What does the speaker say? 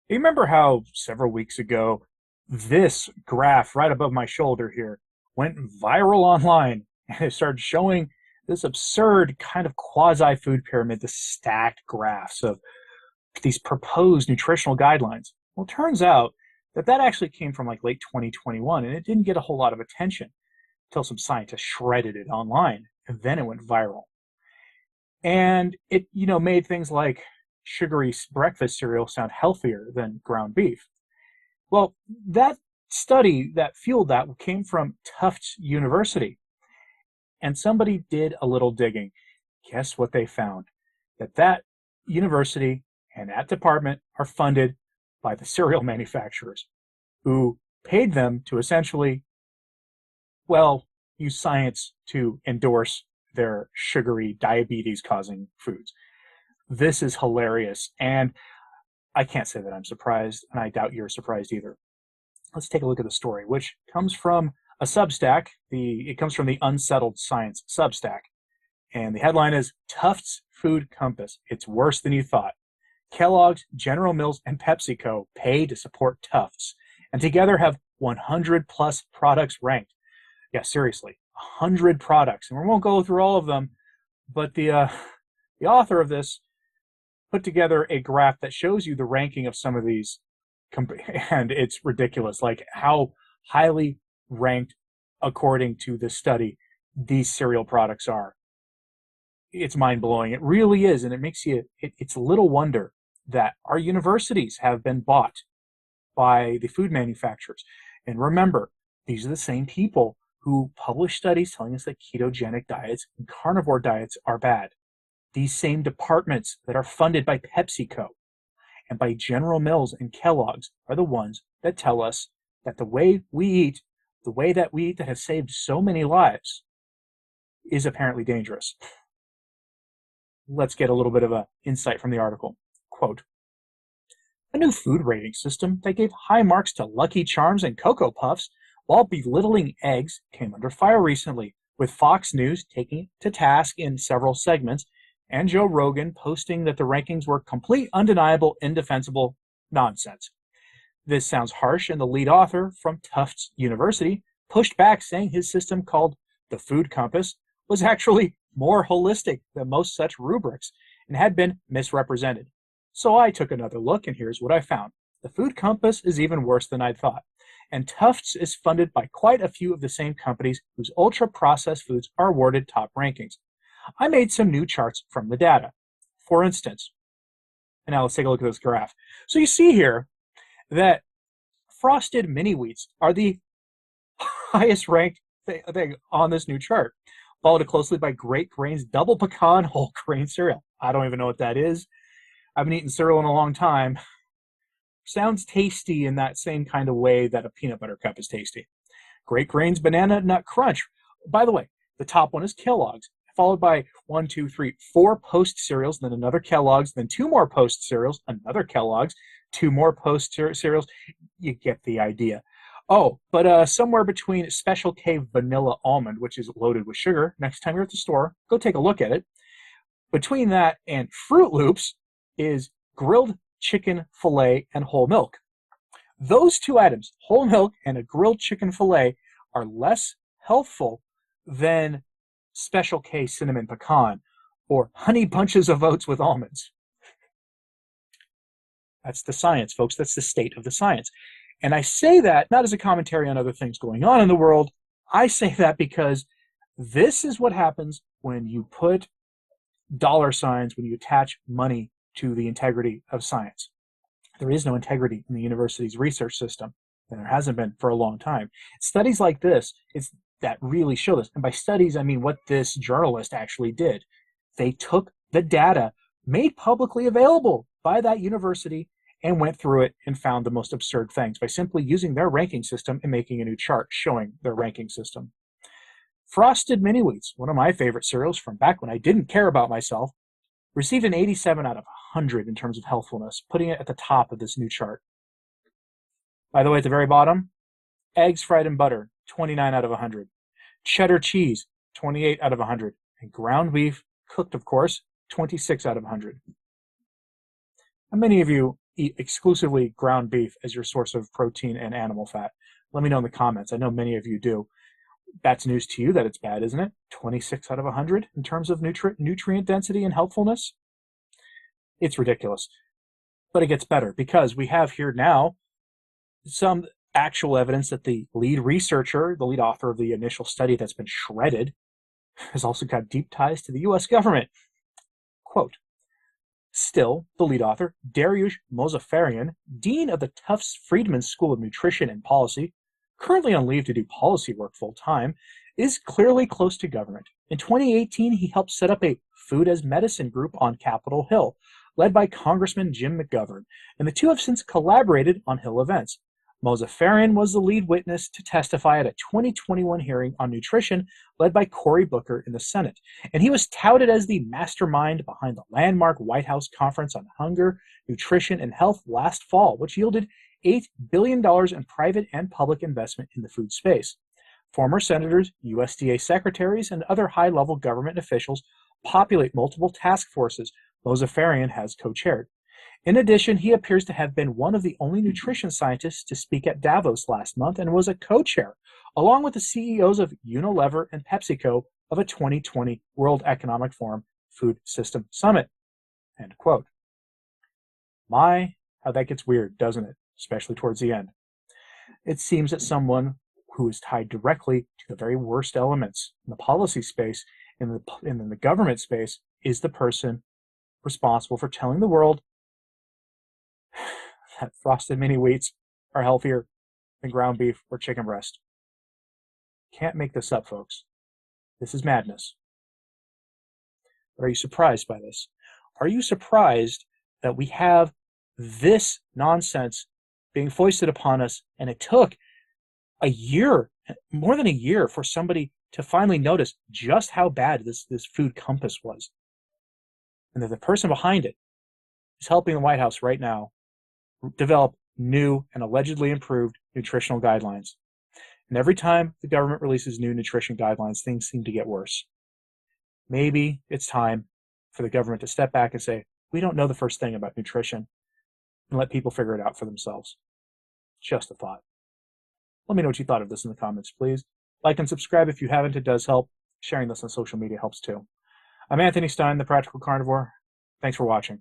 You remember how several weeks ago this graph right above my shoulder here went viral online and it started showing this absurd kind of quasi food pyramid, the stacked graphs of these proposed nutritional guidelines? Well, it turns out that that actually came from like late 2021 and it didn't get a whole lot of attention until some scientists shredded it online and then it went viral. And it, made things like sugary breakfast cereal sound healthier than ground beef. Well, that study that fueled that came from Tufts University, and somebody did a little digging. Guess what they found? That university and that department are funded by the cereal manufacturers who paid them to essentially, well, use science to endorse their sugary diabetes causing foods. This is hilarious, and I can't say that I'm surprised, and I doubt you're surprised either. Let's take a look at the story, which comes from a Substack. It comes from the Unsettled Science Substack, and the headline is Tufts Food Compass. It's worse than you thought. Kellogg's, General Mills, and PepsiCo pay to support Tufts, and together have 100 plus products ranked. Yeah, seriously, 100 products, and we won't go through all of them, but the author of this put together a graph that shows you the ranking of some of these, and it's ridiculous, like how highly ranked, according to this study, these cereal products are. It's mind-blowing. It really is, and it makes you, it's little wonder that our universities have been bought by the food manufacturers. And remember, these are the same people who publish studies telling us that ketogenic diets and carnivore diets are bad. These same departments that are funded by PepsiCo and by General Mills and Kellogg's are the ones that tell us that the way we eat, that has saved so many lives, is apparently dangerous. Let's get a little bit of an insight from the article. Quote, a new food rating system that gave high marks to Lucky Charms and Cocoa Puffs while belittling eggs came under fire recently, with Fox News taking it to task in several segments and Joe Rogan posting that the rankings were complete, undeniable, indefensible nonsense. This sounds harsh, and the lead author from Tufts University pushed back, saying his system, called the Food Compass, was actually more holistic than most such rubrics and had been misrepresented. So I took another look, and here's what I found. The Food Compass is even worse than I'd thought, and Tufts is funded by quite a few of the same companies whose ultra-processed foods are awarded top rankings. I made some new charts from the data. For instance, and now let's take a look at this graph. So you see here that frosted mini wheats are the highest ranked thing on this new chart, followed closely by Great Grain's double pecan whole grain cereal. I don't even know what that is. I haven't eaten cereal in a long time. Sounds tasty in that same kind of way that a peanut butter cup is tasty. Great Grain's Banana Nut Crunch. By the way, the top one is Kellogg's, followed by 4 Post cereals, then another Kellogg's, then 2 more Post cereals, another Kellogg's, 2 more Post cereals. You get the idea. Oh, but somewhere between Special K Vanilla Almond, which is loaded with sugar, next time you're at the store, go take a look at it. Between that and Fruit Loops is grilled chicken fillet and whole milk. Those 2 items, whole milk and a grilled chicken fillet, are less healthful than Special K cinnamon pecan or honey bunches of oats with almonds. That's the science, folks. That's the state of the science. And I say that not as a commentary on other things going on in the world. I say that because this is what happens when you put dollar signs, when you attach money to the integrity of science. There is no integrity in the university's research system, and there hasn't been for a long time. Studies like this that really show this. And by studies, I mean what this journalist actually did. They took the data made publicly available by that university and went through it and found the most absurd things by simply using their ranking system and making a new chart showing their ranking system. Frosted Mini Wheats, one of my favorite cereals from back when I didn't care about myself, received an 87 out of 100 in terms of healthfulness, putting it at the top of this new chart. By the way, at the very bottom, eggs fried in butter, 29 out of 100. Cheddar cheese, 28 out of 100. And ground beef, cooked of course, 26 out of 100. How many of you eat exclusively ground beef as your source of protein and animal fat? Let me know in the comments. I know many of you do. That's news to you that it's bad, isn't it? 26 out of 100 in terms of nutrient density and healthfulness. It's ridiculous. But it gets better because we have here now some actual evidence that the lead researcher, the lead author of the initial study that's been shredded, has also got deep ties to the US government. Quote, still, the lead author, Dariush Mozaffarian, dean of the Tufts Friedman School of Nutrition and Policy, currently on leave to do policy work full-time, is clearly close to government. In 2018, he helped set up a Food as Medicine group on Capitol Hill, led by Congressman Jim McGovern, and the two have since collaborated on Hill events. Mozaffarian was the lead witness to testify at a 2021 hearing on nutrition led by Cory Booker in the Senate, and he was touted as the mastermind behind the landmark White House Conference on Hunger, Nutrition, and Health last fall, which yielded $8 billion in private and public investment in the food space. Former senators, USDA secretaries, and other high-level government officials populate multiple task forces Mozaffarian has co-chaired. In addition, he appears to have been one of the only nutrition scientists to speak at Davos last month and was a co-chair, along with the CEOs of Unilever and PepsiCo, of a 2020 World Economic Forum Food System Summit. End quote. My, how that gets weird, doesn't it? Especially towards the end. It seems that someone who is tied directly to the very worst elements in the policy space, in the government space, is the person responsible for telling the world that frosted mini wheats are healthier than ground beef or chicken breast. Can't make this up, folks. This is madness. But are you surprised by this? Are you surprised that we have this nonsense being foisted upon us, and it took a year, more than a year, for somebody to finally notice just how bad this food compass was, and that the person behind it is helping the White House right now develop new and allegedly improved nutritional guidelines. And every time the government releases new nutrition guidelines, things seem to get worse. Maybe it's time for the government to step back and say, we don't know the first thing about nutrition, and let people figure it out for themselves. Just a thought. Let me know what you thought of this in the comments, please. Like and subscribe if you haven't. It does help. Sharing this on social media helps too. I'm Anthony Stine, the Practical Carnivore. Thanks for watching.